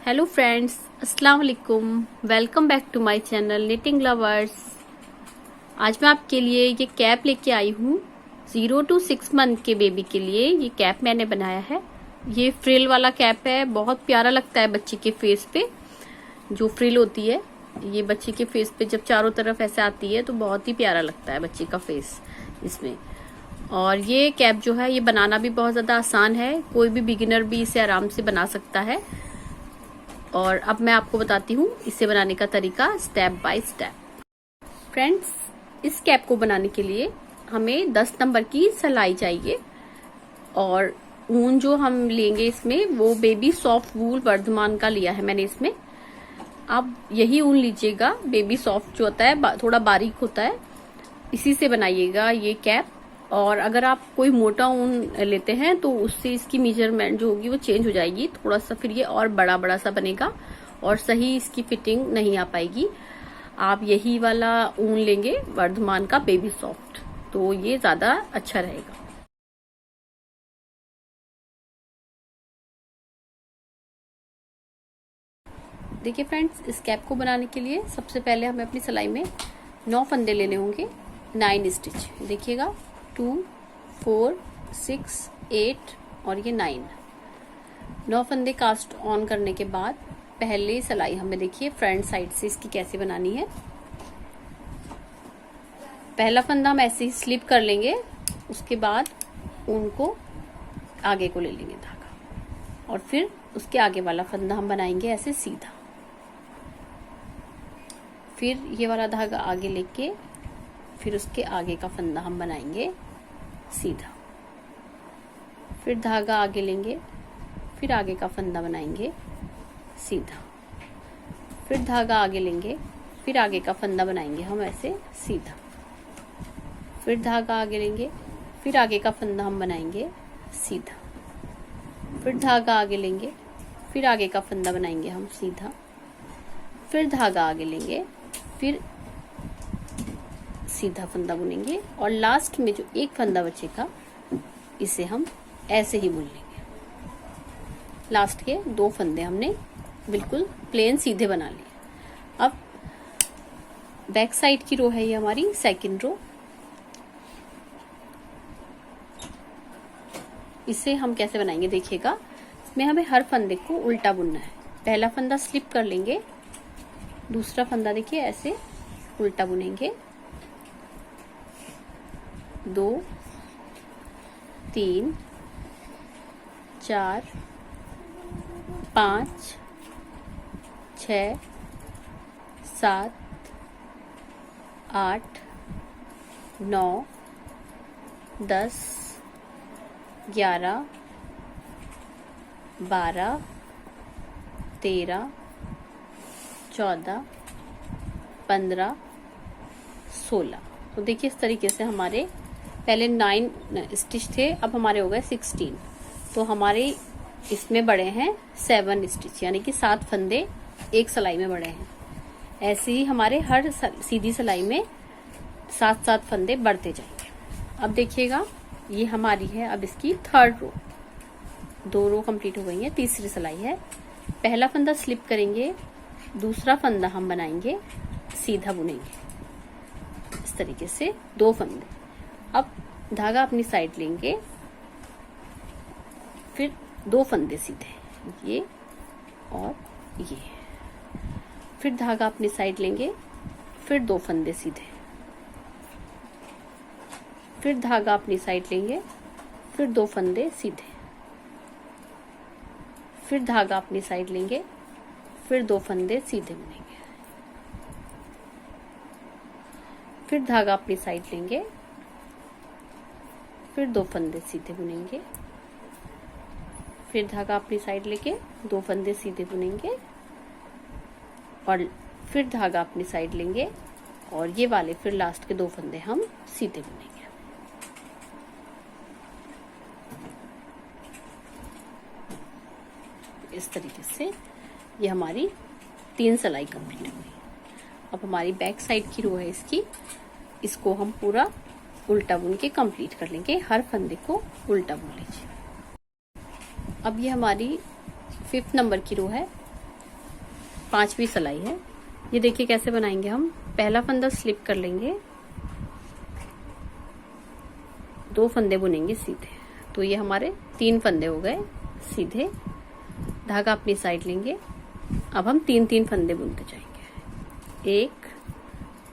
Hello friends, अस्सलाम वालेकुम। Welcome back to my channel knitting lovers. आज मैं आपके लिए ये कैप लेके आई हूँ 0 to 6 मंथ के बेबी के लिए। ये कैप मैंने बनाया है। ये फ्रिल वाला कैप है। बहुत प्यारा लगता है बच्चे के फेस पे। जो फ्रिल होती है ये बच्चे के फेस पे जब चारों तरफ ऐसे आती है तो बहुत ही प्यारा लगता है बच्चे का फेस इसमें। और ये कैप जो है ये बनाना भी बहुत ज़्यादा आसान है। कोई भी बिगिनर भी इसे आराम से बना सकता है। और अब मैं आपको बताती हूँ इसे बनाने का तरीका स्टेप बाय स्टेप। फ्रेंड्स, इस कैप को बनाने के लिए हमें 10 नंबर की सिलाई चाहिए। और ऊन जो हम लेंगे इसमें वो बेबी सॉफ्ट वूल वर्धमान का लिया है मैंने इसमें। आप यही ऊन लीजिएगा। बेबी सॉफ्ट जो होता है थोड़ा बारीक होता है, इसी से बनाइएगा ये कैप। और अगर आप कोई मोटा ऊन लेते हैं तो उससे इसकी मेजरमेंट जो होगी वो चेंज हो जाएगी थोड़ा सा, फिर ये और बड़ा बड़ा सा बनेगा और सही इसकी फिटिंग नहीं आ पाएगी। आप यही वाला ऊन लेंगे वर्धमान का बेबी सॉफ्ट, तो ये ज्यादा अच्छा रहेगा। देखिए फ्रेंड्स, इस कैप को बनाने के लिए सबसे पहले हमें अपनी सिलाई में 9 फंदे लेने होंगे, 9 स्टिच। देखिएगा 2, 4, 6, 8 और ये 9 फंदे कास्ट ऑन करने के बाद पहले सिलाई हमें देखिए फ्रंट साइड से इसकी कैसे बनानी है। पहला फंदा हम ऐसे ही स्लिप कर लेंगे, उसके बाद ऊन को आगे को ले लेंगे धागा, और फिर उसके आगे वाला फंदा हम बनाएंगे ऐसे सीधा। फिर ये वाला धागा आगे लेके फिर उसके आगे का फंदा हम बनाएंगे सीधा। फिर धागा आगे लेंगे, फिर आगे का फंदा बनाएंगे सीधा। फिर धागा आगे लेंगे, फिर आगे का फंदा बनाएंगे हम ऐसे सीधा। फिर धागा आगे लेंगे, फिर आगे का फंदा हम बनाएंगे सीधा। फिर धागा आगे लेंगे, फिर आगे का फंदा बनाएंगे हम सीधा। फिर धागा आगे लेंगे, फिर सीधा फंदा बुनेंगे, और लास्ट में जो एक फंदा बचेगा इसे हम ऐसे ही बुन लेंगे। लास्ट के 2 फंदे हमने बिल्कुल प्लेन सीधे बना लिए। अब बैक साइड की रो है ये हमारी सेकंड रो। इसे हम कैसे बनाएंगे देखिएगा। इसमें हमें हर फंदे को उल्टा बुनना है। पहला फंदा स्लिप कर लेंगे, दूसरा फंदा देखिए ऐसे उल्टा बुनेंगे। 2, 3, 4, 5, 6, 7, 8, 9, 10, 11, 12, 13, 14, 15, 16। तो देखिए इस तरीके से हमारे पहले 9 स्टिच थे, अब हमारे हो गए 16। तो हमारे इसमें बढ़े हैं 7 स्टिच, यानी कि 7 फंदे एक सिलाई में बढ़े हैं। ऐसे ही हमारे हर सीधी सिलाई में 7-7 फंदे बढ़ते जाएंगे। अब देखिएगा ये हमारी है अब इसकी थर्ड रो। 2 रो कंप्लीट हो गई है, तीसरी सिलाई है। पहला फंदा स्लिप करेंगे, दूसरा फंदा हम बनाएंगे सीधा बुनेंगे इस तरीके से 2 फंदे। अब धागा अपनी साइड लेंगे, फिर 2 फंदे सीधे ये और ये। फिर धागा अपनी साइड लेंगे, फिर 2 फंदे सीधे। फिर धागा अपनी साइड लेंगे, फिर 2 फंदे सीधे। फिर धागा अपनी साइड लेंगे, फिर 2 फंदे सीधे बुनेंगे। फिर धागा अपनी साइड लेंगे, फिर 2 फंदे सीधे बुनेंगे। फिर धागा अपनी साइड लेके 2 फंदे सीधे बुनेंगे, और फिर धागा अपनी साइड लेंगे और ये वाले फिर लास्ट के 2 फंदे हम सीधे बुनेंगे। इस तरीके से ये हमारी 3 सिलाई कंप्लीट हुई। अब हमारी बैक साइड की रो है इसकी, इसको हम पूरा उल्टा बुन के कंप्लीट कर लेंगे। हर फंदे को उल्टा बुन लीजिए। अब ये हमारी 5th नंबर की रो है। 5वीं सिलाई है। ये देखिए कैसे बनाएंगे हम। पहला फंदा स्लिप कर लेंगे, 2 फंदे बुनेंगे सीधे, तो ये हमारे 3 फंदे हो गए सीधे। धागा अपनी साइड लेंगे। अब हम 3-3 फंदे बुनते जाएंगे, 1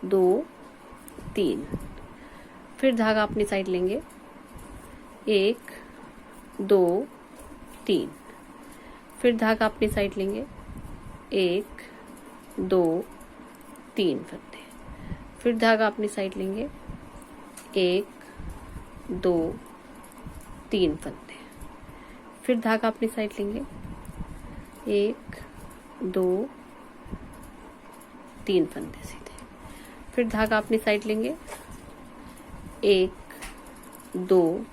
2 3। फिर धागा अपनी साइड लेंगे, 1 2 3। फिर धागा अपनी साइड लेंगे, 1 2 3 फंदे। फिर धागा अपनी साइड लेंगे, 1 2 3 फंदे। फिर धागा अपनी साइड लेंगे, 1 2 3 फंदे सीधे। फिर धागा अपनी साइड लेंगे, 1 2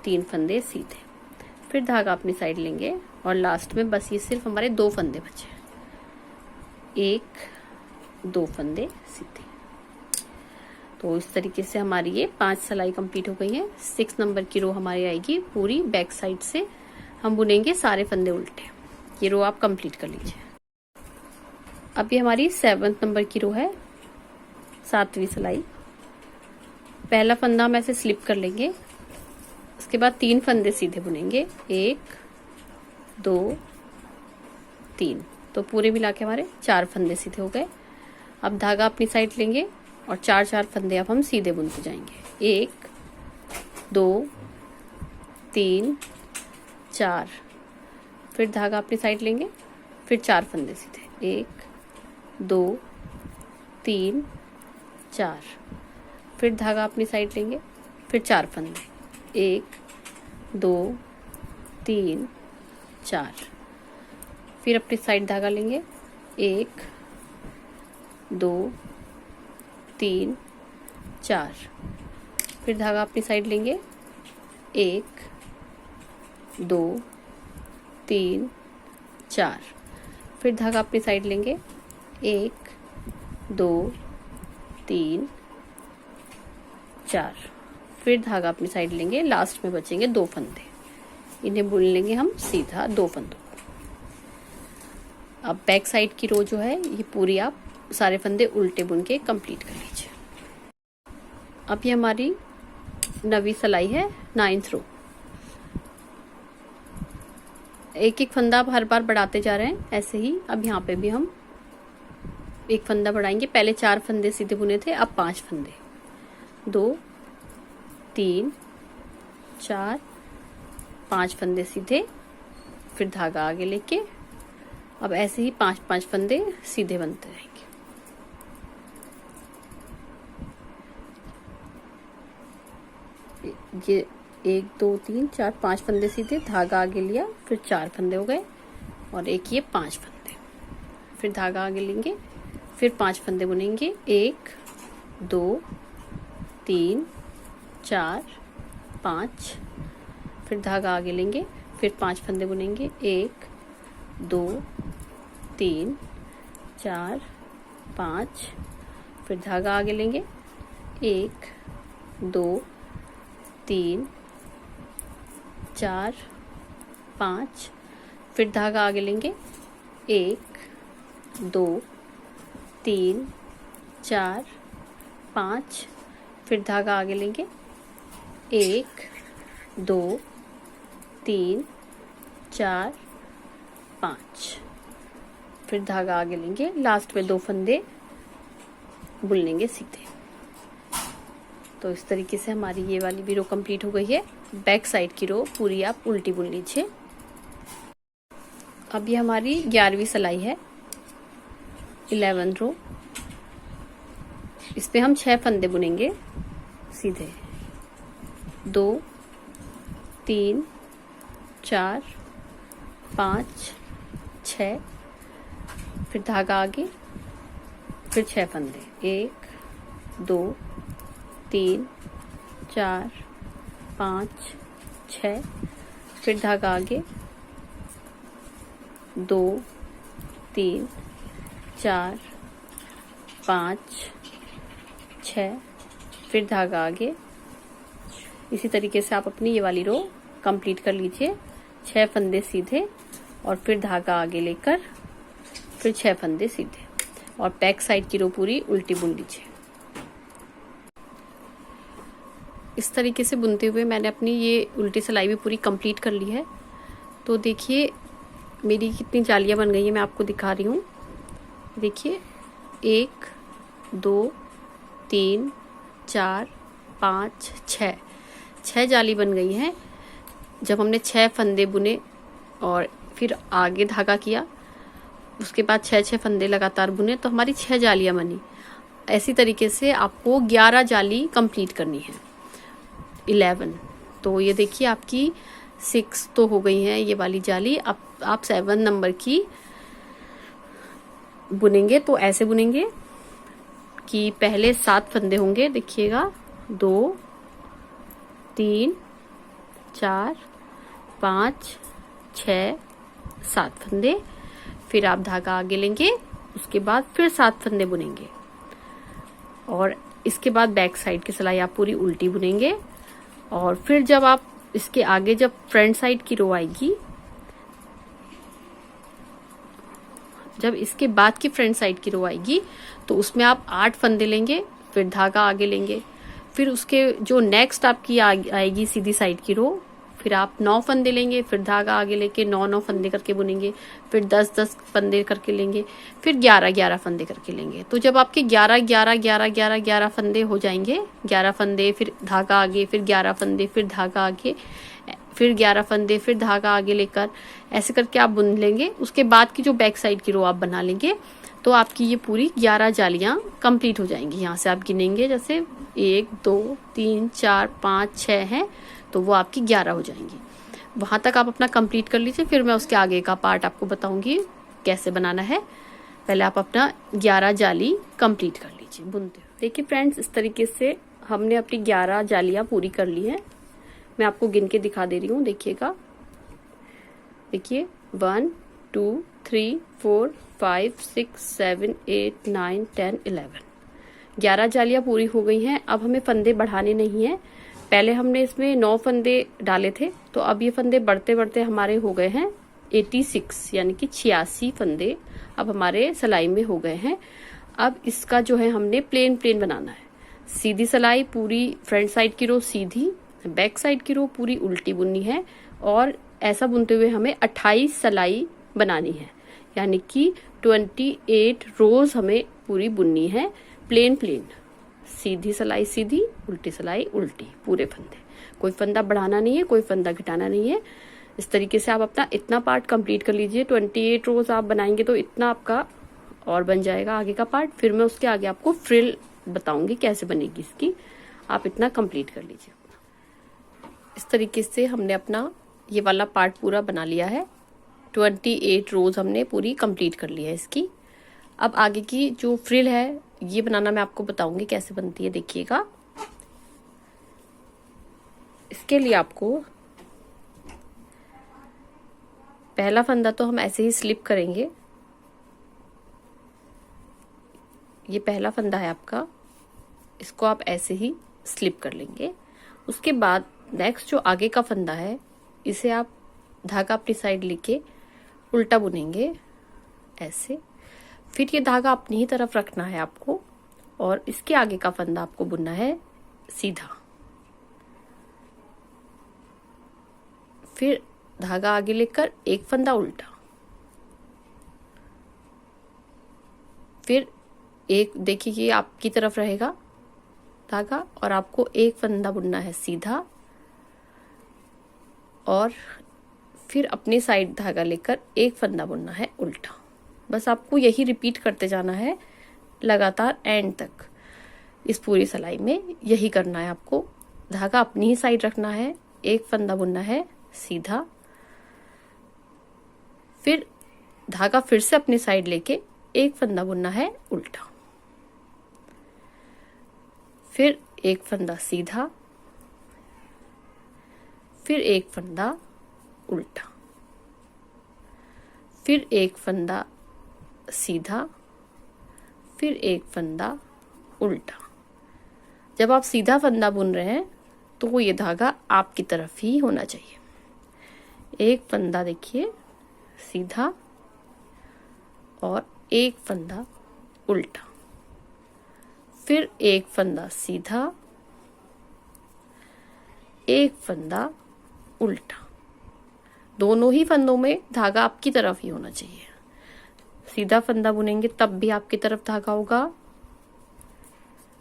3 फंदे सीधे। फिर धागा अपनी साइड लेंगे और लास्ट में बस ये सिर्फ हमारे 2 फंदे बचे, 1 2 फंदे सीधे। तो इस तरीके से हमारी ये 5 सिलाई कंप्लीट हो गई है। 6 नंबर की रो हमारी आएगी पूरी बैक साइड से। हम बुनेंगे सारे फंदे उल्टे। ये रो आप कंप्लीट कर लीजिए। अब ये हमारी 7 नंबर की रो है, 7वीं सिलाई। पहला फंदा हम ऐसे स्लिप कर लेंगे, उसके बाद 3 फंदे सीधे बुनेंगे, 1 2 3। तो पूरे मिला के हमारे 4 फंदे सीधे हो गए। अब धागा अपनी साइड लेंगे और 4-4 फंदे अब हम सीधे बुनते जाएंगे, 1 2 3 4। फिर धागा अपनी साइड लेंगे, फिर 4 फंदे सीधे, 1 2 3 4। फिर धागा अपनी साइड लेंगे, फिर 4 फंदे, 1 2 3 4। फिर अपनी साइड धागा लेंगे, 1 2 3 4। फिर धागा अपनी साइड लेंगे, 1 2 3 4। फिर धागा अपनी साइड लेंगे, 1 2 3 4। फिर धागा अपनी साइड लेंगे, लास्ट में बचेंगे 2 फंदे, इन्हें बुन लेंगे हम सीधा 2 फंदों। अब बैक साइड की रो जो है ये पूरी आप सारे फंदे उल्टे बुन के कंप्लीट कर लीजिए। अब ये हमारी 9वीं सिलाई है, 9th रो। एक एक फंदा आप हर बार बढ़ाते जा रहे हैं ऐसे ही। अब यहाँ पे भी हम एक फंदा बढ़ाएंगे। पहले 4 फंदे सीधे बुने थे, अब 5 फंदे, 2 3 4 5 फंदे सीधे। फिर धागा आगे लेके अब ऐसे ही 5-5 फंदे सीधे बनते रहेंगे। ये 1 2 3 4 5 फंदे सीधे, धागा आगे लिया, फिर 4 फंदे हो गए और एक ये 5 फंदे। फिर धागा आगे लेंगे, फिर 5 फंदे बुनेंगे, 1 2 3 4 5। फिर धागा आगे लेंगे, फिर 5 फंदे बुनेंगे, 1 2 3 4 5। फिर धागा आगे लेंगे, 1 2 3 4 5। फिर धागा आगे लेंगे, 1 2 3 4 5। फिर धागा आगे लेंगे, 1 2 3 4 5। फिर धागा आगे लेंगे, लास्ट में 2 फंदे बुन लेंगे सीधे। तो इस तरीके से हमारी ये वाली भी रो कंप्लीट हो गई है। बैक साइड की रो पूरी आप उल्टी बुन लीजिए। अब ये हमारी 11वीं सिलाई है, 11th रो। इस पे हम 6 फंदे बुनेंगे सीधे, 2 3 4 5 6। फिर धागा आगे, फिर 6 फंदे, 1 2 3 4 5 6। फिर धागा आगे, 2 3 4 5 6। फिर धागा आगे। इसी तरीके से आप अपनी ये वाली रो कंप्लीट कर लीजिए। 6 फंदे सीधे और फिर धागा आगे लेकर फिर 6 फंदे सीधे और बैक साइड की रो पूरी उल्टी बुन लीजिए। इस तरीके से बुनते हुए मैंने अपनी ये उल्टी सिलाई भी पूरी कंप्लीट कर ली है। तो देखिए मेरी कितनी जालियाँ बन गई है, मैं आपको दिखा रही हूँ। देखिए 1 2 3 4 5 6 जाली बन गई हैं। जब हमने 6 फंदे बुने और फिर आगे धागा किया, उसके बाद 6 फंदे लगातार बुने तो हमारी 6 जालियाँ बनी। ऐसी तरीके से आपको 11 जाली कंप्लीट करनी है, 11। तो ये देखिए आपकी 6 तो हो गई है ये वाली जाली। अब आप 7 नंबर की बुनेंगे तो ऐसे बुनेंगे कि पहले 7 फंदे होंगे, देखिएगा 2 3 4 5 6 7 फंदे, फिर आप धागा आगे लेंगे, उसके बाद फिर 7 फंदे बुनेंगे और इसके बाद बैक साइड की सिलाई आप पूरी उल्टी बुनेंगे। और फिर जब आप इसके आगे जब फ्रंट साइड की रो आएगी, जब इसके बाद की फ्रंट साइड की रो आएगी तो उसमें आप 8 फंदे लेंगे, फिर धागा आगे लेंगे। फिर उसके जो नेक्स्ट आपकी आएगी सीधी साइड की रो, फिर आप 9 फंदे लेंगे, फिर धागा आगे लेके 9 फंदे करके बुनेंगे, फिर 10 फंदे करके लेंगे, फिर 11 फंदे करके लेंगे। तो जब आपके 11 फंदे हो जाएंगे, 11 फंदे फिर धागा आगे, फिर 11 फंदे फिर धागा आगे, फिर 11 फंदे फिर धागा आगे लेकर ऐसे करके आप बुन लेंगे। उसके बाद की जो बैक साइड की रो आप बना लेंगे तो आपकी ये पूरी 11 जालियां कंप्लीट हो जाएंगी। यहाँ से आप गिनेंगे, जैसे 1 2 3 4 5 6 हैं तो वो आपकी 11 हो जाएंगी। वहां तक आप अपना कंप्लीट कर लीजिए, फिर मैं उसके आगे का पार्ट आपको बताऊंगी कैसे बनाना है। पहले आप अपना 11 जाली कंप्लीट कर लीजिए बुनते हुए। देखिए फ्रेंड्स, इस तरीके से हमने अपनी 11 जालियां पूरी कर ली हैं। मैं आपको गिन के दिखा दे रही हूँ, देखिएगा। देखिए 1 2 3 4 5 6 7 8 9 10 11 11 जालियां पूरी हो गई हैं। अब हमें फंदे बढ़ाने नहीं है। पहले हमने इसमें 9 फंदे डाले थे, तो अब ये फंदे बढ़ते बढ़ते हमारे हो गए हैं 86, यानी कि 86 फंदे अब हमारे सिलाई में हो गए हैं। अब इसका जो है हमने प्लेन बनाना है। सीधी सिलाई पूरी फ्रंट साइड की रो सीधी, बैक साइड की रो पूरी उल्टी बुननी है और ऐसा बुनते हुए हमें 28 सिलाई बनानी है, यानी कि 28 रोज हमें पूरी बुननी है। प्लेन सीधी सिलाई सीधी, उल्टी सिलाई उल्टी, पूरे फंदे। कोई फंदा बढ़ाना नहीं है, कोई फंदा घटाना नहीं है। इस तरीके से आप अपना इतना पार्ट कंप्लीट कर लीजिए। 28 रोज आप बनाएंगे तो इतना आपका और बन जाएगा आगे का पार्ट। फिर मैं उसके आगे आपको फ्रिल बताऊंगी कैसे बनेगी इसकी। आप इतना कंप्लीट कर लीजिए। इस तरीके से हमने अपना ये वाला पार्ट पूरा बना लिया है। 28 रोज हमने पूरी कंप्लीट कर ली है इसकी। अब आगे की जो फ्रिल है ये बनाना मैं आपको बताऊंगी कैसे बनती है, देखिएगा। इसके लिए आपको पहला फंदा तो हम ऐसे ही स्लिप करेंगे। ये पहला फंदा है आपका, इसको आप ऐसे ही स्लिप कर लेंगे। उसके बाद नेक्स्ट जो आगे का फंदा है, इसे आप धागा अपनी साइड लेके उल्टा बुनेंगे ऐसे। फिर ये धागा अपनी ही तरफ रखना है आपको और इसके आगे का फंदा आपको बुनना है सीधा। फिर धागा आगे लेकर एक फंदा उल्टा, फिर एक, देखिए ये आपकी तरफ रहेगा धागा और आपको एक फंदा बुनना है सीधा और फिर अपनी साइड धागा लेकर एक फंदा बुनना है उल्टा। बस आपको यही रिपीट करते जाना है लगातार एंड तक। इस पूरी सिलाई में यही करना है आपको। धागा अपनी ही साइड रखना है, एक फंदा बुनना है सीधा, फिर धागा फिर से अपनी साइड लेके एक फंदा बुनना है उल्टा, फिर एक फंदा सीधा, फिर एक फंदा उल्टा, फिर एक फंदा सीधा, फिर एक फंदा उल्टा। जब आप सीधा फंदा बुन रहे हैं तो ये धागा आपकी तरफ ही होना चाहिए। एक फंदा देखिए सीधा और एक फंदा उल्टा, फिर एक फंदा सीधा, एक फंदा उल्टा। दोनों ही फंदों में धागा आपकी तरफ ही होना चाहिए। सीधा फंदा बुनेंगे तब भी आपकी तरफ धागा होगा,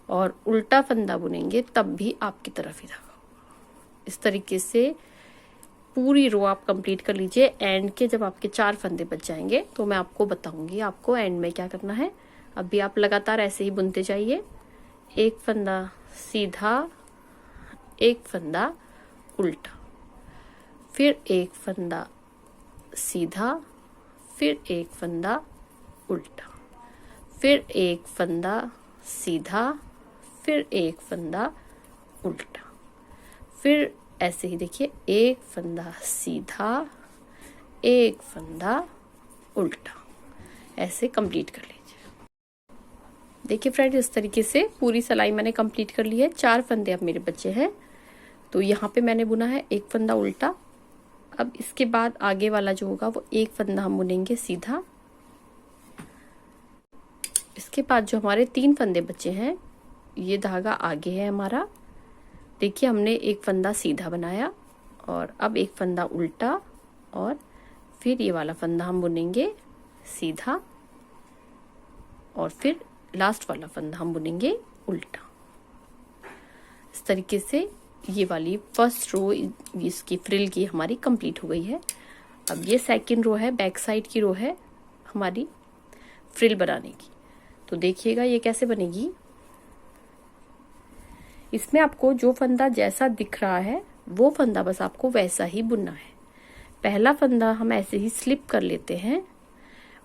और उल्टा फंदा बुनेंगे तब भी आपकी तरफ ही धागा होगा। इस तरीके से पूरी रो आप कंप्लीट कर लीजिए। एंड के जब आपके 4 फंदे बच जाएंगे तो मैं आपको बताऊंगी आपको एंड में क्या करना है। अभी आप लगातार ऐसे ही बुनते जाइए। एक फंदा सीधा, एक फंदा उल्टा, फिर एक फंदा सीधा, फिर एक फंदा उल्टा, फिर एक फंदा सीधा, फिर एक फंदा उल्टा, फिर ऐसे ही देखिए एक फंदा सीधा, एक फंदा उल्टा, ऐसे कंप्लीट कर लीजिए। देखिए फ्रेंड्स, इस तरीके से पूरी सिलाई मैंने कंप्लीट कर ली है। 4 फंदे अब मेरे बचे हैं। तो यहाँ पे मैंने बुना है एक फंदा उल्टा। अब इसके बाद आगे वाला जो होगा वो एक फंदा हम बुनेंगे सीधा। इसके बाद जो हमारे 3 फंदे बचे हैं, ये धागा आगे है हमारा। देखिए हमने एक फंदा सीधा बनाया और अब एक फंदा उल्टा, और फिर ये वाला फंदा हम बुनेंगे सीधा, और फिर लास्ट वाला फंदा हम बुनेंगे उल्टा। इस तरीके से ये वाली फर्स्ट रो इसकी फ्रिल की हमारी कंप्लीट हो गई है। अब ये सेकंड रो है, बैक साइड की रो है हमारी फ्रिल बनाने की। तो देखिएगा ये कैसे बनेगी। इसमें आपको जो फंदा जैसा दिख रहा है वो फंदा बस आपको वैसा ही बुनना है। पहला फंदा हम ऐसे ही स्लिप कर लेते हैं,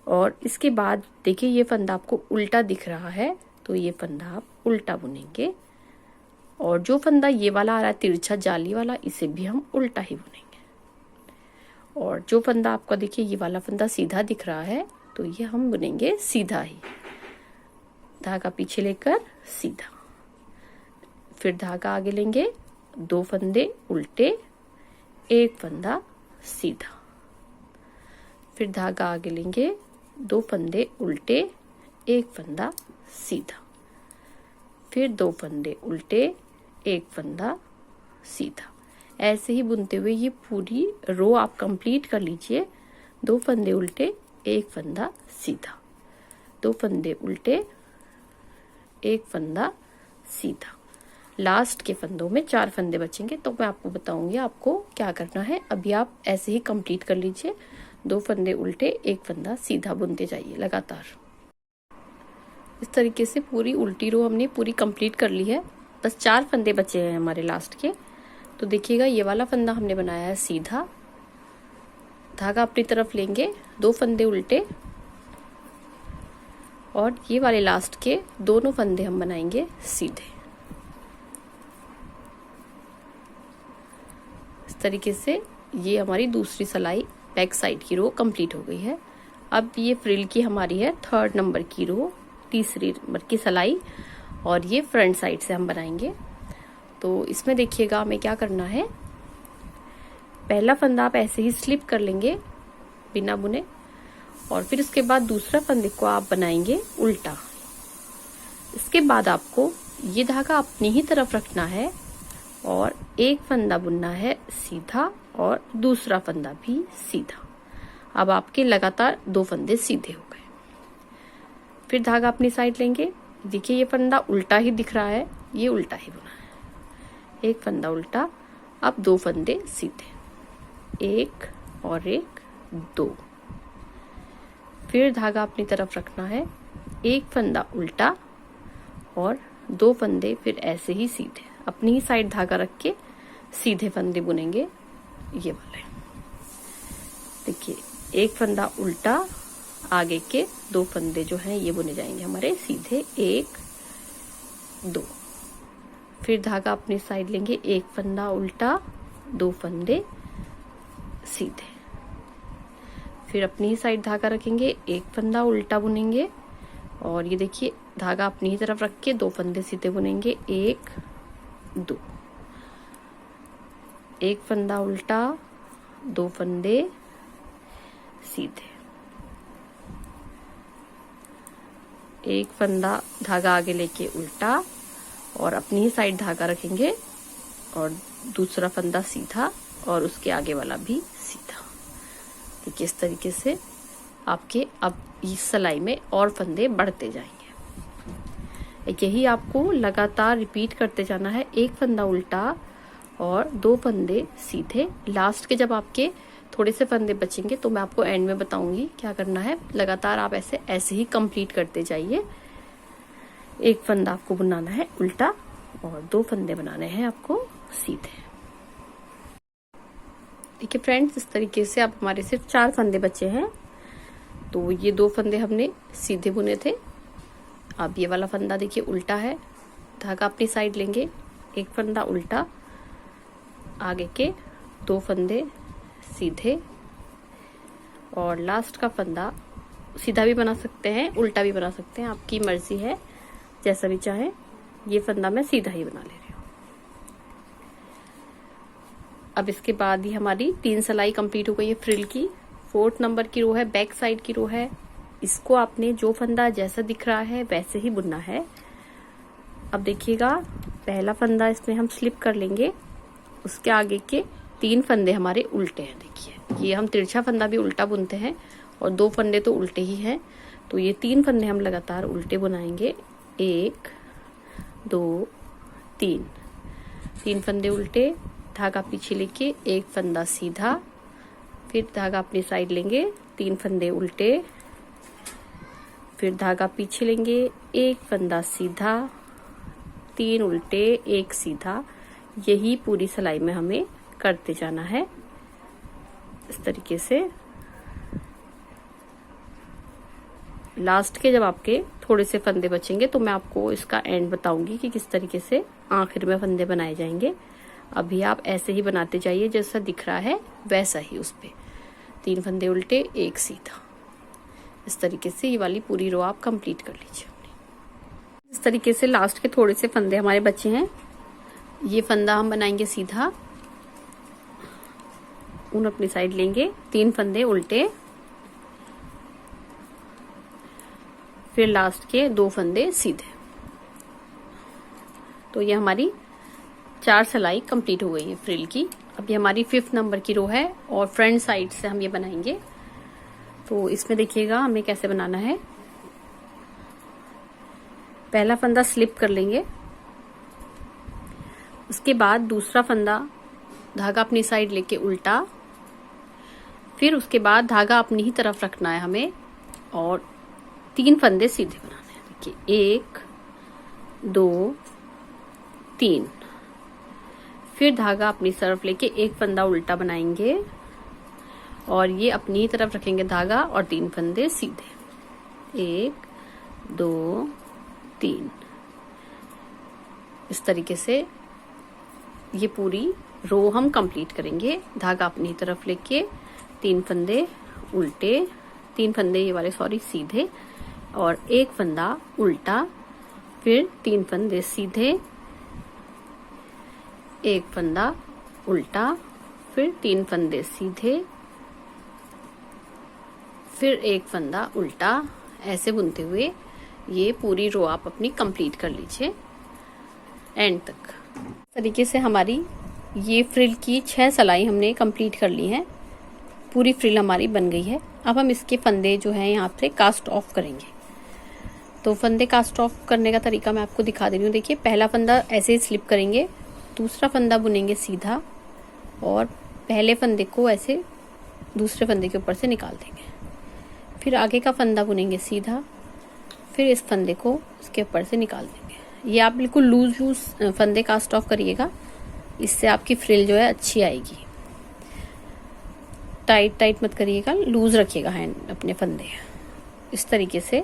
और इसके बाद देखिए ये फंदा आपको उल्टा दिख रहा है तो ये फंदा आप उल्टा बुनेंगे, और जो फंदा ये वाला आ रहा है तिरछा जाली वाला, इसे भी हम उल्टा ही बुनेंगे। और जो फंदा आपका देखिए ये वाला फंदा सीधा दिख रहा है तो ये हम बुनेंगे सीधा ही, धागा पीछे लेकर सीधा। फिर धागा आगे लेंगे, 2 फंदे उल्टे, एक फंदा सीधा, फिर धागा आगे लेंगे, 2 फंदे उल्टे, एक फंदा सीधा, फिर 2 फंदे उल्टे, एक फंदा सीधा। ऐसे ही बुनते हुए ये पूरी रो आप कंप्लीट कर लीजिए। 2 फंदे उल्टे, एक फंदा सीधा, 2 फंदे उल्टे, एक फंदा सीधा। लास्ट के फंदों में 4 फंदे बचेंगे तो मैं आपको बताऊंगी आपको क्या करना है। अभी आप ऐसे ही कंप्लीट कर लीजिए। 2 फंदे उल्टे, एक फंदा सीधा बुनते जाइए लगातार। इस तरीके से पूरी उल्टी रो हमने पूरी कंप्लीट कर ली है। बस 4 फंदे बचे हैं हमारे लास्ट के। तो देखिएगा ये वाला फंदा हमने बनाया है सीधा, धागा अपनी तरफ लेंगे, 2 फंदे उल्टे, और ये वाले लास्ट के दोनों फंदे हम बनाएंगे सीधे। इस तरीके से ये हमारी दूसरी सिलाई बैक साइड की रो कंप्लीट हो गई है। अब ये फ्रिल की हमारी है 3rd नंबर की रो, तीसरी नंबर की सिलाई, और ये फ्रंट साइड से हम बनाएंगे। तो इसमें देखिएगा हमें क्या करना है। पहला फंदा आप ऐसे ही स्लिप कर लेंगे बिना बुने, और फिर उसके बाद दूसरा फंदे को आप बनाएंगे उल्टा। इसके बाद आपको ये धागा अपनी ही तरफ रखना है, और एक फंदा बुनना है सीधा और दूसरा फंदा भी सीधा। अब आपके लगातार 2 फंदे सीधे हो गए। फिर धागा अपनी साइड लेंगे। देखिए ये फंदा उल्टा ही दिख रहा है, ये उल्टा ही बुना है। एक फंदा उल्टा, अब 2 फंदे सीधे, 1 और 1, 2। फिर धागा अपनी तरफ रखना है, एक फंदा उल्टा और 2 फंदे फिर ऐसे ही सीधे, अपनी ही साइड धागा रख के सीधे फंदे बुनेंगे ये वाले। देखिए एक फंदा उल्टा, आगे के 2 फंदे जो हैं ये बुने जाएंगे हमारे सीधे, 1, 2। फिर धागा अपनी साइड लेंगे, एक फंदा उल्टा, 2 फंदे सीधे। फिर अपनी ही साइड धागा रखेंगे, एक फंदा उल्टा बुनेंगे, और ये देखिए धागा अपनी ही तरफ रख के 2 फंदे सीधे बुनेंगे, 1, 2। एक फंदा उल्टा, 2 फंदे सीधे। एक फंदा धागा आगे लेके उल्टा और अपनी ही साइड धागा रखेंगे और दूसरा फंदा सीधा और उसके आगे वाला भी सीधा। देखिए इस तरीके से आपके अब इस सिलाई में और फंदे बढ़ते जाएंगे। यही आपको लगातार रिपीट करते जाना है। एक फंदा उल्टा और 2 फंदे सीधे। लास्ट के जब आपके थोड़े से फंदे बचेंगे तो मैं आपको एंड में बताऊंगी क्या करना है। लगातार आप ऐसे ही कंप्लीट करते जाइए। एक फंदा आपको बनाना है उल्टा और 2 फंदे बनाने हैं आपको सीधे। देखिए फ्रेंड्स, इस तरीके से अब हमारे सिर्फ 4 फंदे बचे हैं। तो ये 2 फंदे हमने सीधे बुने थे। अब ये वाला फंदा देखिए उल्टा है, धागा अपनी साइड लेंगे, एक फंदा उल्टा, आगे के 2 फंदे सीधे और लास्ट का फंदा सीधा भी बना सकते हैं, उल्टा भी बना सकते हैं, आपकी मर्जी है, जैसा भी चाहे। ये फंदा मैं सीधा ही बना ले रही हूँ। अब इसके बाद ही हमारी 3 सिलाई कंप्लीट हो गई है फ्रिल की। 4th नंबर की रो है, बैक साइड की रो है। इसको आपने जो फंदा जैसा दिख रहा है वैसे ही बुनना है। अब देखिएगा, पहला फंदा इसमें हम स्लिप कर लेंगे, उसके आगे के 3 फंदे हमारे उल्टे हैं। देखिए ये हम तिरछा फंदा भी उल्टा बुनते हैं और 2 फंदे तो उल्टे ही हैं। तो ये 3 फंदे हम लगातार उल्टे बुनाएंगे। 1 2 3 फंदे उल्टे, धागा पीछे लेके एक फंदा सीधा, फिर धागा अपनी साइड लेंगे, 3 फंदे उल्टे, फिर धागा पीछे लेंगे, एक फंदा सीधा, 3 उल्टे, 1 सीधा। यही पूरी सिलाई में हमें करते जाना है इस तरीके से। लास्ट के जब आपके थोड़े से फंदे बचेंगे तो मैं आपको इसका एंड बताऊंगी कि किस तरीके से आखिर में फंदे बनाए जाएंगे। अभी आप ऐसे ही बनाते जाइए, जैसा दिख रहा है वैसा ही उस पे 3 फंदे उल्टे, 1 सीधा। इस तरीके से ये वाली पूरी रो आप कंप्लीट कर लीजिए। इस तरीके से लास्ट के थोड़े से फंदे हमारे बचे हैं। ये फंदा हम बनाएंगे सीधा, ऊन अपनी साइड लेंगे, 3 फंदे उल्टे, फिर लास्ट के 2 फंदे सीधे। तो ये हमारी 4 सिलाई कंप्लीट हो गई है फ्रिल की। अब ये हमारी 5th नंबर की रो है और फ्रंट साइड से हम ये बनाएंगे। तो इसमें देखिएगा हमें कैसे बनाना है। पहला फंदा स्लिप कर लेंगे, उसके बाद दूसरा फंदा धागा अपनी साइड लेके उल्टा, फिर उसके बाद धागा अपनी ही तरफ रखना है हमें और 3 फंदे सीधे बनाने हैं। देखिए 1 2 3, फिर धागा अपनी तरफ लेके एक फंदा उल्टा बनाएंगे और ये अपनी ही तरफ रखेंगे धागा और 3 फंदे सीधे, 1 2 3। इस तरीके से ये पूरी रो हम कंप्लीट करेंगे। धागा अपनी तरफ लेके 3 फंदे उल्टे, 3 फंदे ये वाले सीधे और एक फंदा उल्टा, फिर 3 फंदे सीधे, एक फंदा उल्टा, फिर 3 फंदे सीधे, फिर एक फंदा उल्टा। ऐसे बुनते हुए ये पूरी रो आप अपनी कंप्लीट कर लीजिए एंड तक। इस तरीके से हमारी ये फ्रिल की 6 सिलाई हमने कंप्लीट कर ली है। पूरी फ्रिल हमारी बन गई है। अब हम इसके फंदे जो हैं यहाँ से कास्ट ऑफ करेंगे। तो फंदे कास्ट ऑफ करने का तरीका मैं आपको दिखा दे रही हूँ। देखिए पहला फंदा ऐसे ही स्लिप करेंगे, दूसरा फंदा बुनेंगे सीधा और पहले फंदे को ऐसे दूसरे फंदे के ऊपर से निकाल देंगे, फिर आगे का फंदा बुनेंगे सीधा, फिर इस फंदे को इसके ऊपर से निकाल देंगे। ये आप बिल्कुल लूज फंदे कास्ट ऑफ करिएगा, इससे आपकी फ्रिल जो है अच्छी आएगी। टाइट मत करिएगा, लूज रखिएगा हैंड अपने फंदे। इस तरीके से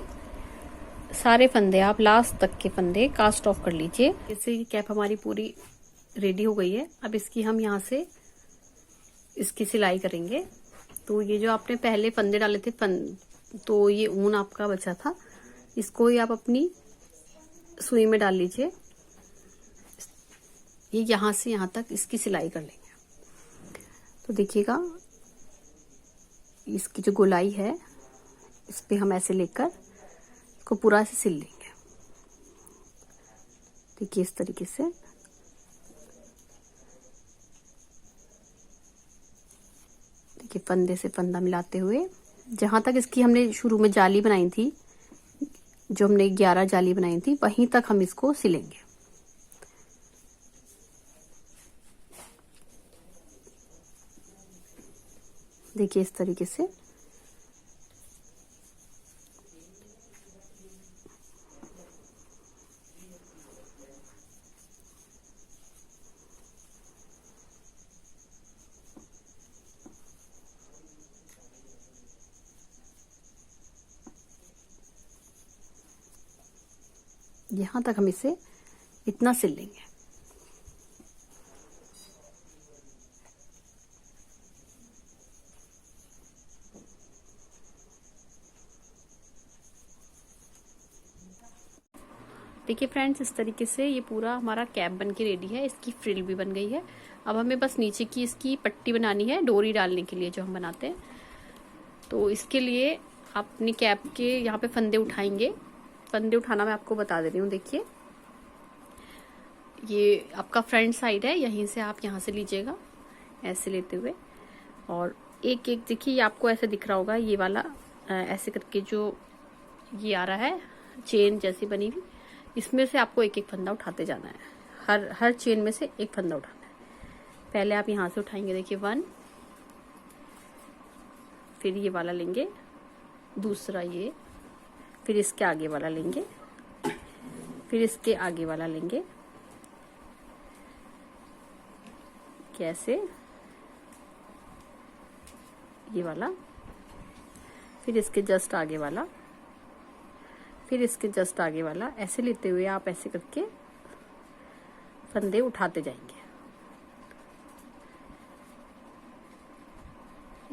सारे फंदे आप लास्ट तक के फंदे कास्ट ऑफ कर लीजिए। इससे ये कैप हमारी पूरी रेडी हो गई है। अब इसकी हम यहाँ से इसकी सिलाई करेंगे। तो ये जो आपने पहले फंदे डाले थे तो ये ऊन आपका बचा था, इसको ही आप अपनी सुई में डाल लीजिए। ये यहाँ से यहाँ तक इसकी सिलाई कर लेंगे। तो देखिएगा इसकी जो गोलाई है इस पे हम ऐसे लेकर इसको पूरा ऐसे सिल लेंगे। देखिए इस तरीके से। देखिए फंदे से फंदा मिलाते हुए जहां तक इसकी हमने शुरू में जाली बनाई थी, जो हमने 11 जाली बनाई थी, वहीं तक हम इसको सिलेंगे। देखिए इस तरीके से। यहां तक हम इसे इतना सिल लेंगे। देखिए फ्रेंड्स, इस तरीके से ये पूरा हमारा कैप बन के रेडी है। इसकी फ्रिल भी बन गई है। अब हमें बस नीचे की इसकी पट्टी बनानी है, डोरी डालने के लिए जो हम बनाते हैं। तो इसके लिए आप अपनी कैप के यहाँ पे फंदे उठाएंगे। फंदे उठाना मैं आपको बता दे रही हूँ। देखिए ये आपका फ्रंट साइड है, यहीं से आप यहाँ से लीजिएगा ऐसे लेते हुए, और एक एक देखिए ये आपको ऐसे दिख रहा होगा, ये वाला ऐसे करके जो ये आ रहा है चेन जैसी बनी हुई, इसमें से आपको एक एक फंदा उठाते जाना है। हर चेन में से एक फंदा उठाना है। पहले आप यहाँ से उठाएंगे, देखिए 1, फिर ये वाला लेंगे, दूसरा ये, फिर इसके आगे वाला लेंगे, फिर इसके आगे वाला लेंगे, कैसे ये वाला, फिर इसके जस्ट आगे वाला, फिर इसके जस्ट आगे वाला, ऐसे लेते हुए आप ऐसे करके फंदे उठाते जाएंगे।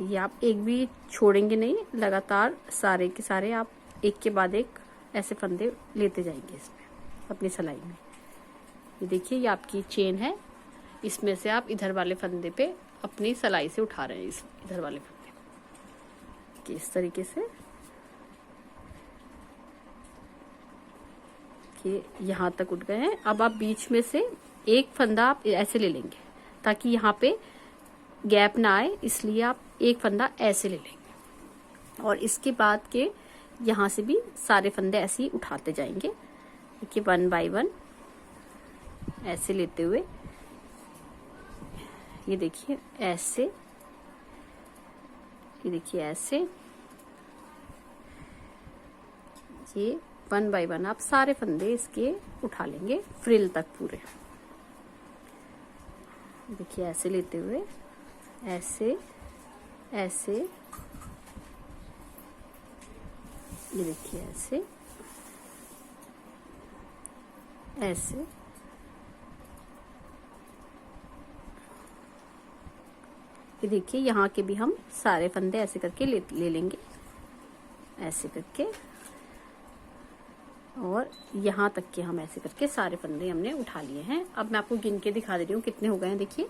ये आप एक भी छोड़ेंगे नहीं, लगातार सारे के सारे आप एक के बाद एक ऐसे फंदे लेते जाएंगे इसमें अपनी सिलाई में। ये देखिए ये आपकी चेन है, इसमें से आप इधर वाले फंदे पे अपनी सिलाई से उठा रहे हैं इस इधर वाले फंदे कि इस तरीके से कि यहाँ तक उठ गए हैं। अब आप बीच में से एक फंदा आप ऐसे ले लेंगे ताकि यहाँ पे गैप ना आए, इसलिए आप एक फंदा ऐसे ले लेंगे और इसके बाद के यहाँ से भी सारे फंदे ऐसे ही उठाते जाएंगे। देखिए 1 बाय 1 ऐसे लेते हुए, ये देखिए ऐसे, ये देखिए ऐसे, ये 1 बाय 1 आप सारे फंदे इसके उठा लेंगे फ्रिल तक पूरे। देखिए ऐसे लेते हुए, ऐसे ऐसे, ये देखिए ऐसे ऐसे, ये देखिए यहाँ के भी हम सारे फंदे ऐसे करके ले लेंगे, ऐसे करके, और यहाँ तक के हम ऐसे करके सारे फंदे हमने उठा लिए हैं। अब मैं आपको गिन के दिखा दे रही हूँ कितने हो गए हैं। देखिए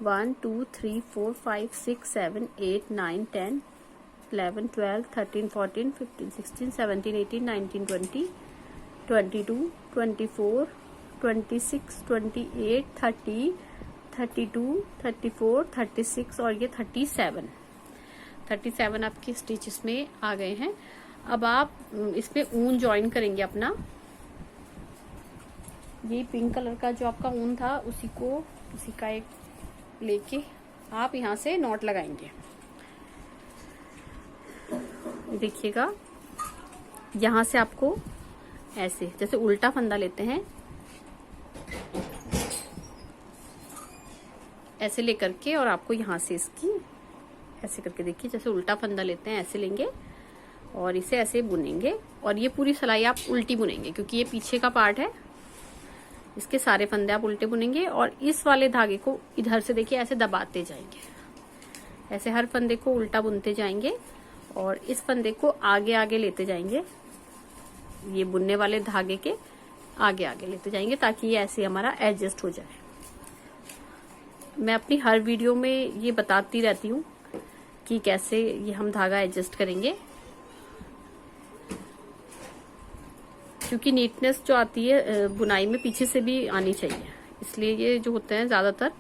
1 2 3 4 5 6 7 8 9 10 11 12 13 14 15 16 17 18 19 20 22 24 26 28 30 32 34 36 और ये 37 आपके स्टिच इसमें आ गए हैं। अब आप इसमें ऊन ज्वाइन करेंगे अपना, ये पिंक कलर का जो आपका ऊन था उसी का एक लेके आप यहाँ से नॉट लगाएंगे। देखिएगा यहाँ से आपको ऐसे जैसे उल्टा फंदा लेते हैं, ऐसे लेकर के, और आपको यहाँ से इसकी ऐसे करके, देखिए जैसे उल्टा फंदा लेते हैं ऐसे लेंगे और इसे ऐसे बुनेंगे, और ये पूरी सिलाई आप उल्टी बुनेंगे क्योंकि ये पीछे का पार्ट है। इसके सारे फंदे आप उल्टे बुनेंगे और इस वाले धागे को इधर से देखिए ऐसे दबाते जाएंगे, ऐसे हर फंदे को उल्टा बुनते जाएंगे और इस फंदे को आगे आगे लेते जाएंगे, ये बुनने वाले धागे के आगे आगे लेते जाएंगे ताकि ये ऐसे हमारा एडजस्ट हो जाए। मैं अपनी हर वीडियो में ये बताती रहती हूँ कि कैसे ये हम धागा एडजस्ट करेंगे। क्योंकि नीटनेस जो आती है बुनाई में पीछे से भी आनी चाहिए, इसलिए ये जो होते हैं ज्यादातर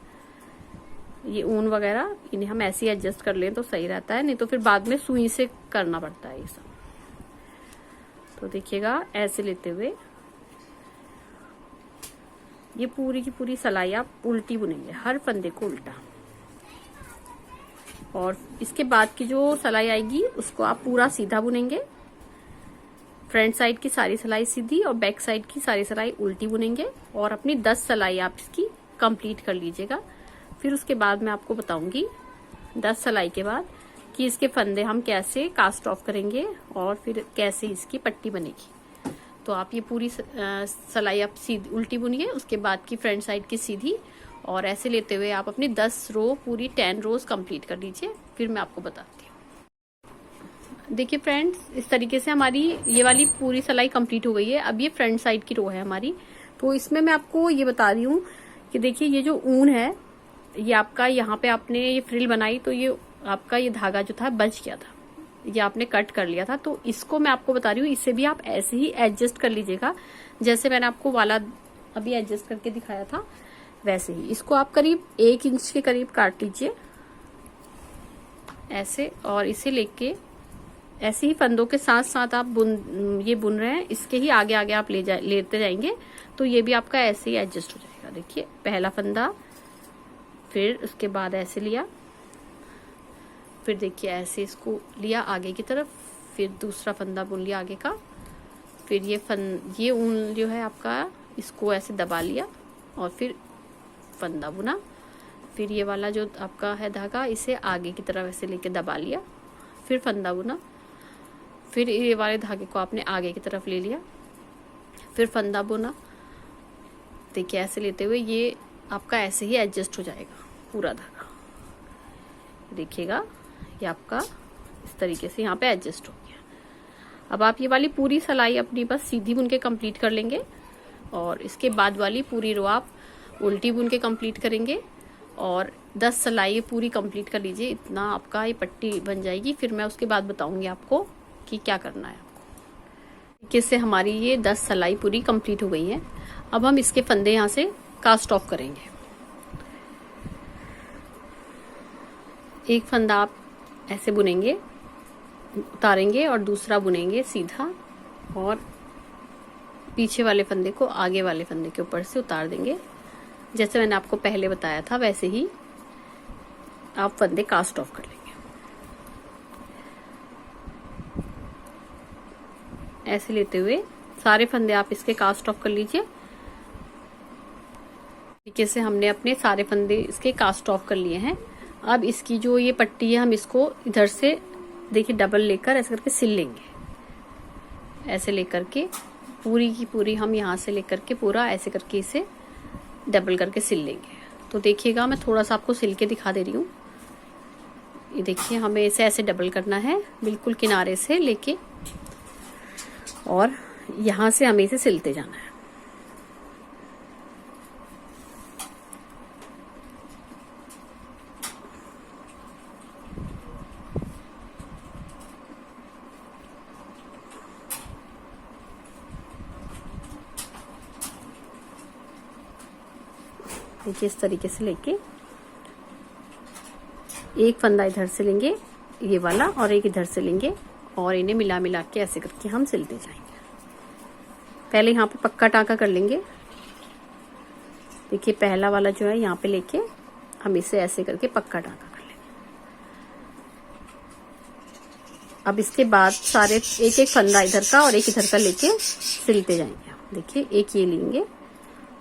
ये ऊन वगैरह इन्हें हम ऐसे ही एडजस्ट कर लें तो सही रहता है, नहीं तो फिर बाद में सुई से करना पड़ता है ये सब। तो देखिएगा ऐसे लेते हुए ये पूरी की पूरी सिलाई आप उल्टी बुनेंगे, हर फंदे को उल्टा, और इसके बाद की जो सिलाई आएगी उसको आप पूरा सीधा बुनेंगे। फ्रंट साइड की सारी सिलाई सीधी और बैक साइड की सारी सिलाई उल्टी बुनेंगे, और अपनी 10 सिलाई आप इसकी कंप्लीट कर लीजिएगा। फिर उसके बाद मैं आपको बताऊंगी 10 सिलाई के बाद कि इसके फंदे हम कैसे कास्ट ऑफ करेंगे और फिर कैसे इसकी पट्टी बनेगी। तो आप ये पूरी सिलाई आप सीधी उल्टी बुनिए, उसके बाद की फ्रंट साइड की सीधी, और ऐसे लेते हुए आप अपनी 10 रो पूरी 10 रोज कंप्लीट कर लीजिए। फिर मैं आपको बताती हूँ। देखिए फ्रेंड्स, इस तरीके से हमारी ये वाली पूरी सिलाई कंप्लीट हो गई है। अब ये फ्रंट साइड की रो है हमारी, तो इसमें मैं आपको ये बता रही हूँ कि देखिए ये जो ऊन है ये आपका, यहाँ पे आपने ये फ्रिल बनाई तो ये आपका ये धागा जो था बच गया था, ये आपने कट कर लिया था। तो इसको मैं आपको बता रही हूँ, इसे भी आप ऐसे ही एडजस्ट कर लीजिएगा जैसे मैंने आपको वाला अभी एडजस्ट करके दिखाया था, वैसे ही इसको आप करीब 1 इंच के करीब काट लीजिए ऐसे, और इसे लेके ऐसे ही फंदों के साथ साथ आप ये बुन रहे हैं, इसके ही आगे आगे आप लेते जाएंगे तो ये भी आपका ऐसे ही एडजस्ट हो जाएगा। देखिए पहला फंदा, फिर उसके बाद ऐसे लिया, फिर देखिए ऐसे इसको लिया आगे की तरफ, फिर दूसरा फंदा बुन लिया आगे का, फिर ये ऊन जो है आपका इसको ऐसे दबा लिया और फिर फंदा बुना, फिर ये वाला जो आपका है धागा इसे आगे की तरफ ऐसे लेके दबा लिया, फिर फंदा बुना, फिर ये वाले धागे को आपने आगे की तरफ ले लिया, फिर फंदा बुना। देखिए ऐसे लेते हुए ये आपका ऐसे ही एडजस्ट हो जाएगा पूरा धागा। देखिएगा ये आपका इस तरीके से यहाँ पे एडजस्ट हो गया। अब आप ये वाली पूरी सिलाई अपनी बस सीधी बुन के कंप्लीट कर लेंगे, और इसके बाद वाली पूरी रो आप उल्टी बुन के कंप्लीट करेंगे, और 10 सिलाई पूरी कंप्लीट कर लीजिए, इतना आपका ये पट्टी बन जाएगी। फिर मैं उसके बाद बताऊंगी आपको कि क्या करना है आपको। किससे हमारी ये 10 सिलाई पूरी कंप्लीट हो गई है। अब हम इसके फंदे यहाँ से कास्ट ऑफ करेंगे। एक फंदा आप ऐसे बुनेंगे, उतारेंगे, और दूसरा बुनेंगे सीधा, और पीछे वाले फंदे को आगे वाले फंदे के ऊपर से उतार देंगे। जैसे मैंने आपको पहले बताया था वैसे ही आप फंदे कास्ट ऑफ कर लेंगे। ऐसे लेते हुए सारे फंदे आप इसके कास्ट ऑफ कर लीजिए। तरीके से हमने अपने सारे फंदे इसके कास्ट ऑफ कर लिए हैं। अब इसकी जो ये पट्टी है हम इसको इधर से देखिए डबल लेकर ऐसे करके सिल लेंगे। ऐसे लेकर के पूरी की पूरी हम यहाँ से लेकर के पूरा ऐसे करके इसे डबल करके सिल लेंगे। तो देखिएगा मैं थोड़ा सा आपको सिल के दिखा दे रही हूँ। ये देखिए हमें इसे ऐसे डबल करना है बिल्कुल किनारे से लेके, और यहाँ से हमें इसे सिलते जाना है। देखिए इस तरीके से लेके एक फंदा इधर से लेंगे ये वाला, और एक इधर से लेंगे, और इन्हें मिला मिला के ऐसे करके हम सिलते जाएंगे। पहले यहाँ पे पक्का टाँका कर लेंगे। देखिए पहला वाला जो है यहाँ पे लेके हम इसे ऐसे करके पक्का टाँका कर लेंगे। अब इसके बाद सारे एक एक फंदा इधर का और एक इधर का लेके सिलते जाएंगे। देखिए एक ये लेंगे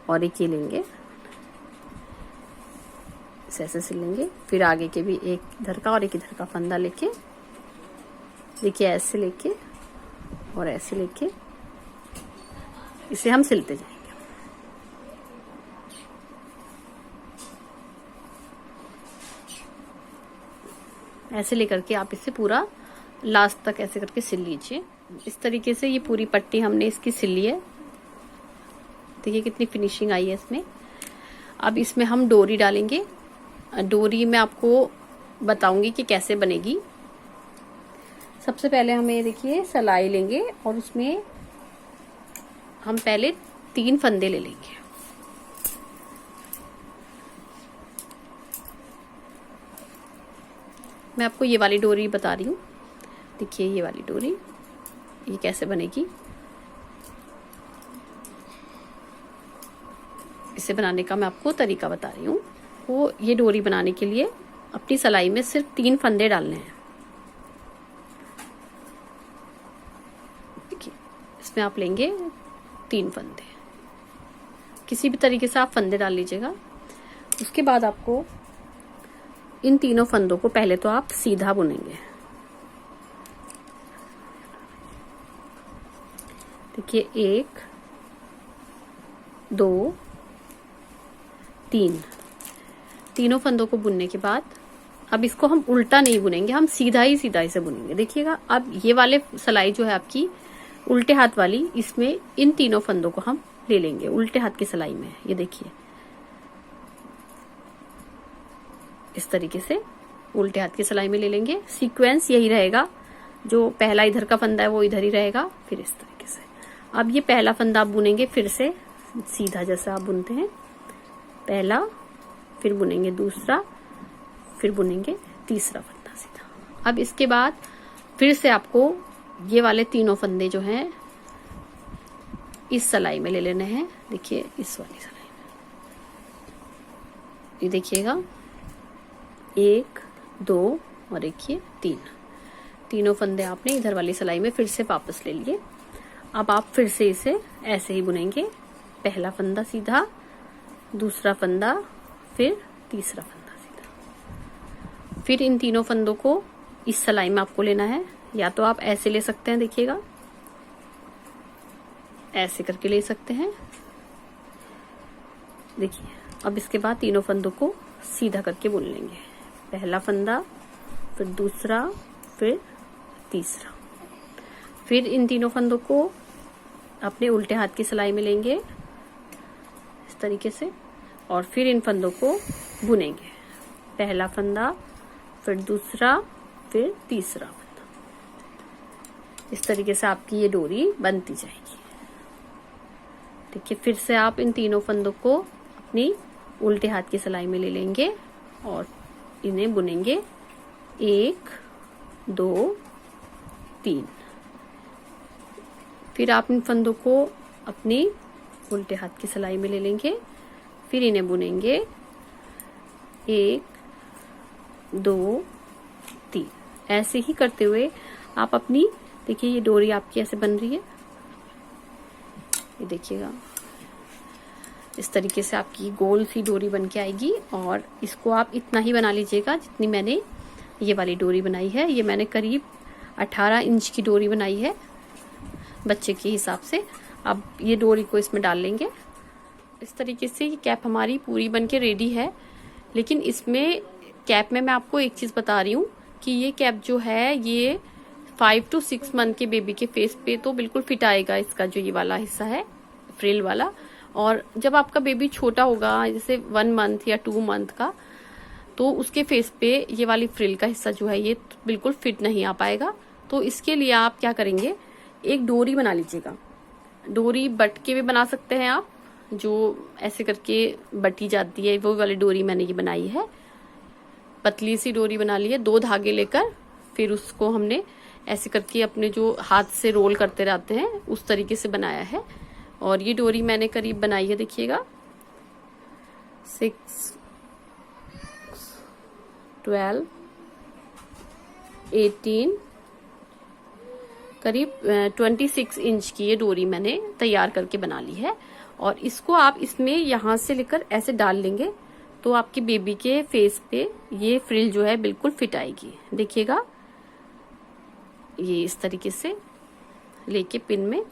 और एक ये लेंगे, ऐसे सिलेंगे। फिर आगे के भी एक इधर का और एक इधर का फंदा लेके देखिए ऐसे लेके और ऐसे लेके इसे हम सिलते जाएंगे। ऐसे लेकर के आप इसे पूरा लास्ट तक ऐसे करके सिल लीजिए। इस तरीके से ये पूरी पट्टी हमने इसकी सिल ली है। देखिए कितनी फिनिशिंग आई है इसमें। अब इसमें हम डोरी डालेंगे। डोरी मैं आपको बताऊंगी कि कैसे बनेगी। सबसे पहले हमें देखिए सिलाई लेंगे और उसमें हम पहले 3 फंदे ले लेंगे। मैं आपको ये वाली डोरी बता रही हूँ। देखिए ये वाली डोरी, ये कैसे बनेगी। इसे बनाने का मैं आपको तरीका बता रही हूँ। वो ये डोरी बनाने के लिए अपनी सलाई में सिर्फ 3 फंदे डालने हैं। देखिए इसमें आप लेंगे 3 फंदे, किसी भी तरीके से आप फंदे डाल लीजिएगा। उसके बाद आपको इन तीनों फंदों को पहले तो आप सीधा बुनेंगे। देखिए 1 2 3, तीनों फंदों को बुनने के बाद अब इसको हम उल्टा नहीं बुनेंगे, हम सीधा ही इसे बुनेंगे। देखिएगा अब ये वाले सलाई जो है आपकी उल्टे हाथ वाली, इसमें इन तीनों फंदों को हम ले लेंगे उल्टे हाथ की सलाई में। ये देखिए इस तरीके से उल्टे हाथ की सलाई में ले लेंगे। सीक्वेंस यही रहेगा, जो पहला इधर का फंदा है वो इधर ही रहेगा, फिर इस तरीके से। अब ये पहला फंदा आप बुनेंगे फिर से सीधा, जैसा आप बुनते हैं पहला, फिर बुनेंगे दूसरा, फिर बुनेंगे तीसरा फंदा सीधा। अब इसके बाद फिर से आपको ये वाले तीनों फंदे जो हैं इस सलाई में ले लेने हैं। देखिए इस वाली सलाई में, ये देखिएगा 1 2 और एक ये 3, तीनों फंदे आपने इधर वाली सलाई में फिर से वापस ले लिए। अब आप फिर से इसे ऐसे ही बुनेंगे, पहला फंदा सीधा, दूसरा फंदा, फिर तीसरा फंदा सीधा। फिर इन तीनों फंदों को इस सलाई में आपको लेना है, या तो आप ऐसे ले सकते हैं, देखिएगा ऐसे करके ले सकते हैं। देखिए अब इसके बाद तीनों फंदों को सीधा करके बुन लेंगे, पहला फंदा, फिर दूसरा, फिर तीसरा। फिर इन तीनों फंदों को अपने उल्टे हाथ की सलाई में लेंगे इस तरीके से, और फिर इन फंदों को बुनेंगे, पहला फंदा, फिर दूसरा, फिर तीसरा फंदा। इस तरीके से आपकी ये डोरी बनती जाएगी। देखिए फिर से आप इन तीनों फंदों को अपनी उल्टे हाथ की सलाई में ले लेंगे और इन्हें बुनेंगे 1 2 3। फिर आप इन फंदों को अपनी उल्टे हाथ की सलाई में ले लेंगे, फिर इन्हें बुनेंगे 1 2 3। ऐसे ही करते हुए आप अपनी, देखिए ये डोरी आपकी ऐसे बन रही है, ये देखिएगा इस तरीके से आपकी गोल सी डोरी बन के आएगी। और इसको आप इतना ही बना लीजिएगा जितनी मैंने ये वाली डोरी बनाई है। ये मैंने करीब 18 इंच की डोरी बनाई है बच्चे के हिसाब से। अब ये डोरी को इसमें डाल लेंगे। इस तरीके से ये कैप हमारी पूरी बन के रेडी है। लेकिन इसमें कैप में मैं आपको एक चीज़ बता रही हूँ कि ये कैप जो है ये 5 to 6 मंथ के बेबी के फेस पे तो बिल्कुल फिट आएगा, इसका जो ये वाला हिस्सा है फ्रिल वाला। और जब आपका बेबी छोटा होगा, जैसे 1 मंथ या 2 मंथ का, तो उसके फेस पे ये वाली फ्रिल का हिस्सा जो है ये बिल्कुल फिट नहीं आ पाएगा। तो इसके लिए आप क्या करेंगे, एक डोरी बना लीजिएगा। डोरी बट के भी बना सकते हैं आप, जो ऐसे करके बटी जाती है, वो वाली डोरी मैंने ये बनाई है। पतली सी डोरी बना ली है, 2 धागे लेकर, फिर उसको हमने ऐसे करके अपने जो हाथ से रोल करते रहते हैं उस तरीके से बनाया है। और ये डोरी मैंने करीब बनाई है, देखिएगा 6 12 18 करीब 26 इंच की ये डोरी मैंने तैयार करके बना ली है। और इसको आप इसमें यहाँ से लेकर ऐसे डाल लेंगे तो आपके बेबी के फेस पे ये फ्रिल जो है बिल्कुल फिट आएगी। देखिएगा ये इस तरीके से लेके पिन में,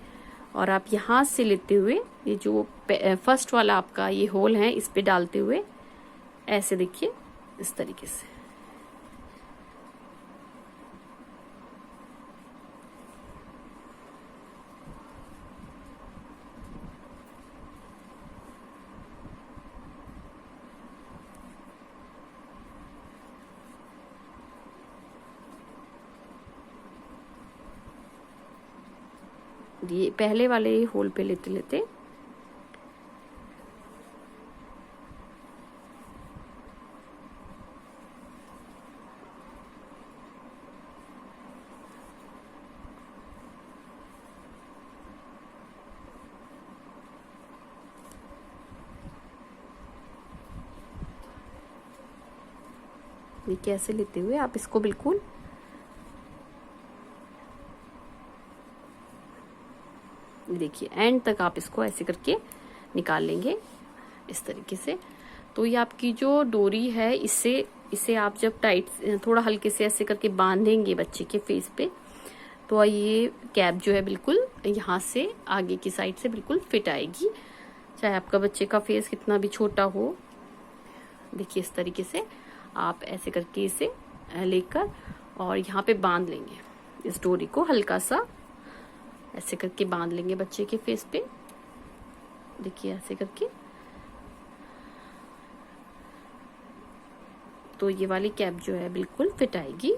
और आप यहाँ से लेते हुए ये जो फर्स्ट वाला आपका ये होल है इस पे डालते हुए ऐसे, देखिए इस तरीके से। ये पहले वाले होल पे लेते लेते ये कैसे लेते हुए आप इसको बिल्कुल देखिए एंड तक आप इसको ऐसे करके निकाल लेंगे इस तरीके से। तो ये आपकी जो डोरी है इसे आप जब टाइट थोड़ा हल्के से ऐसे करके बांधेंगे बच्चे के फेस पे, तो ये कैप जो है बिल्कुल यहाँ से आगे की साइड से बिल्कुल फिट आएगी, चाहे आपका बच्चे का फेस कितना भी छोटा हो। देखिए इस तरीके से आप ऐसे करके इसे लेकर और यहाँ पे बांध लेंगे, इस डोरी को हल्का सा ऐसे करके बांध लेंगे बच्चे के फेस पे। देखिए ऐसे करके, तो ये वाली कैप जो है बिल्कुल फिट आएगी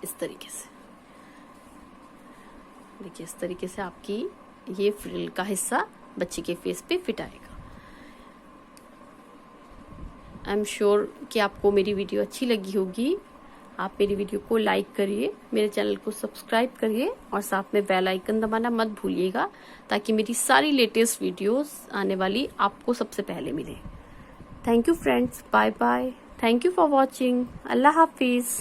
इस तरीके से। देखिए इस तरीके से आपकी ये फ्रिल का हिस्सा बच्चे के फेस पे फिट आएगा। आई एम श्योर कि आपको मेरी वीडियो अच्छी लगी होगी। आप मेरी वीडियो को लाइक करिए, मेरे चैनल को सब्सक्राइब करिए और साथ में बेल आइकन दबाना मत भूलिएगा, ताकि मेरी सारी लेटेस्ट वीडियोस आने वाली आपको सबसे पहले मिले। Thank you friends, bye bye, thank you for watching, अल्लाह हाफिज।